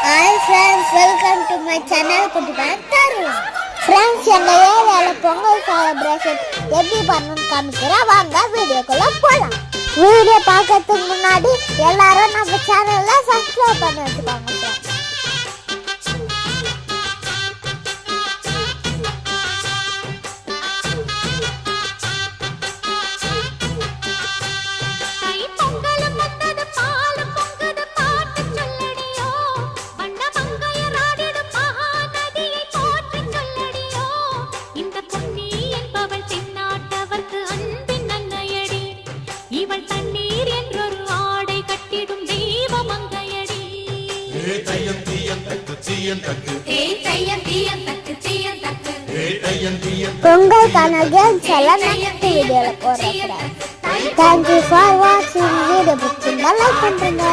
Hi friends, welcome to my channel. Friends, எங்க ஏரியால Pongal celebration எப்படி பண்ணனும்னு காமிக்கிறேன். வாங்க வீடியோக்குள்ள போலாம். வீடியோ பார்க்கிறதுக்கு முன்னாடி எல்லாரும் நம்ம சேனலை சப்ஸ்கிரைப் பண்ணி வச்சுக்கோங்க. பொங்கலுக்கான கேம்ஸ் எல்லாம் நெக்ஸ்ட் வீடியோல போடுறேன். Thank you for watching. Video பிடிச்சிருந்தா லைக் பண்ணுங்க.